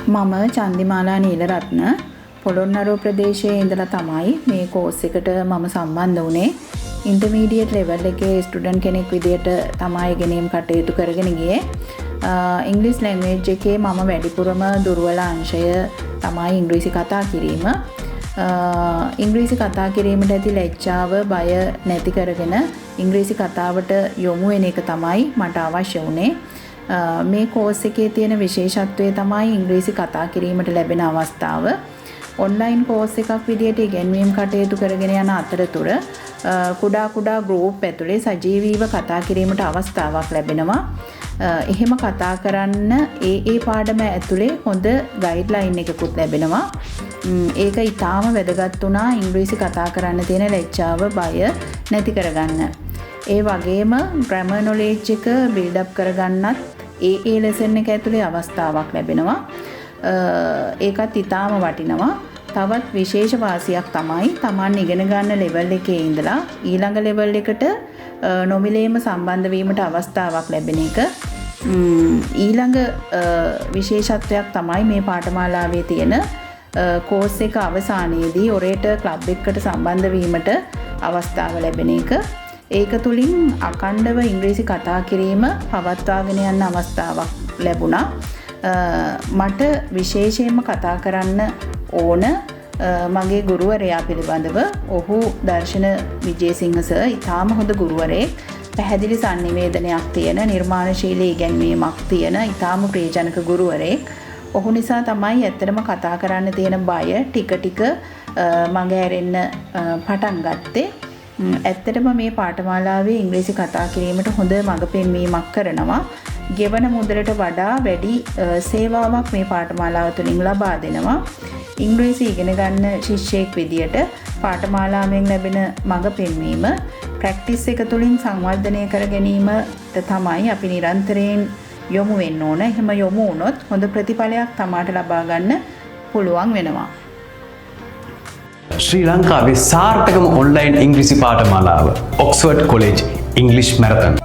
මම චන්දිමාලා නීලරත්න පොළොන්නරුව ප්‍රදේශයේ ඉඳලා තමයි මේ කෝස් එකට මම සම්බන්ධ වුණේ. ඉන්ටර්මීඩියට් ලෙවල් එකේ ස්ටුඩන්ට් කෙනෙක් විදියට තමයි ඉගෙනීම් කටයුතු කරගෙන ගියේ. ඉංග්‍රීසි ලැන්ග්වේජ් එකේ මම වැඩිපුරම දුර්වල අංශය තමයි ඉංග්‍රීසි කතා කිරීම. ඉංග්‍රීසි කතා කිරීමට ඇති ලැජ්ජාව බය නැති කරගෙන ඉංග්‍රීසි කතාවට යොමු වෙන එක තමයි මට අවශ්‍ය වුණේ. මේ කෝස් එකේ තියෙන විශේෂත්වය තමයි ඉංග්‍රීසි කතා කිරීමට ලැබෙන අවස්ථාව. ඔන්ලයින් කෝස් එකක් විදියට ඉගෙනීම් කටයුතු කරගෙන යන අතරතුර කුඩා ගෲප් ඇතුලේ සජීවීව කතා කිරීමට අවස්ථාවක් ලැබෙනවා. එහෙම කතා කරන්න ඒ පාඩම ඇතුලේ හොඳ ගයිඩ්ලයින් එකකුත් ලැබෙනවා. ඒක ඊටාම වැදගත් වුණා ඉංග්‍රීසි කතා කරන්න තියෙන ලැජ්ජාව බය නැති කරගන්න. ඒ වගේම ග්‍රැමර් නොලෙජ් එක බිල්ඩ් අප් කරගන්නත් ඒ ලෙසන් එක ඇතුලේ අවස්ථාවක් ලැබෙනවා. ඒකත් ඊටාම වටිනවා. තවත් විශේෂ වාසියක් තමයි Taman ඉගෙන ගන්න ලෙවල් එකේ ඉඳලා ඊළඟ ලෙවල් එකට නොමිලේම සම්බන්ධ වීමට අවස්ථාවක් ලැබෙන එක. ඊළඟ විශේෂත්වයක් තමයි මේ පාඨමාලාවේ තියෙන කෝස් එක අවසානයේදී ඔරේටර් ක්ලබ් එකකට සම්බන්ධ වීමට අවස්ථාව ලැබෙන එක. ඒක තුලින් අඛණ්ඩව ඉංග්‍රීසි කතා කිරීම පවත්වාගෙන යන්න අවස්ථාවක් ලැබුණා. මට විශේෂයෙන්ම කතා කරන්න ඕන මගේ ගුරුවරයා පිළිබඳව. ඔහු දර්ශන විජේසිංහ සර් ඉතාම හොඳ ගුරුවරයෙක්. පැහැදිලි සංනිවේදනයක් තියෙන නිර්මාණශීලී ඉගැන්වීමක් තියෙන ඉතාම ප්‍රියජනක ගුරුවරයෙක්. ඔහු නිසා තමයි ඇත්තටම කතා කරන්න තියෙන බය ටික ටික මඟ ඇරෙන්න පටන් ගත්තේ. ඇත්තටම මේ පාඨමාලාවේ ඉංග්‍රීසි කතා කිරීමට හොඳ මඟ පෙන්වීමක් කරනවා. ගෙවන මුදලට වඩා වැඩි සේවාවක් මේ පාඨමාලාව තුළින් ලබා දෙනවා. ඉංග්‍රීසි ඉගෙන ගන්න ශිෂ්‍යයෙක් විදියට පාඨමාලාවෙන් ලැබෙන මඟ පෙන්වීම ප්‍රැක්ටිස් එක තුළින් සංවර්ධනය කර ගැනීමට තමයි අපි නිරන්තරයෙන් යොමු වෙන්න ඕන. එහෙම යොමු වුණොත් හොඳ ප්‍රතිඵලයක් තමාට ලබා ගන්න පුළුවන් වෙනවා. ශ්‍රී ලංකාවේ සාර්ථකම ඔන්ලයින් ඉංග්‍රීසි පාඨමාලාව ඔක්ස්ෆර්ඩ් කොලෙජ් ඉංග්ලිෂ් මැරතන්.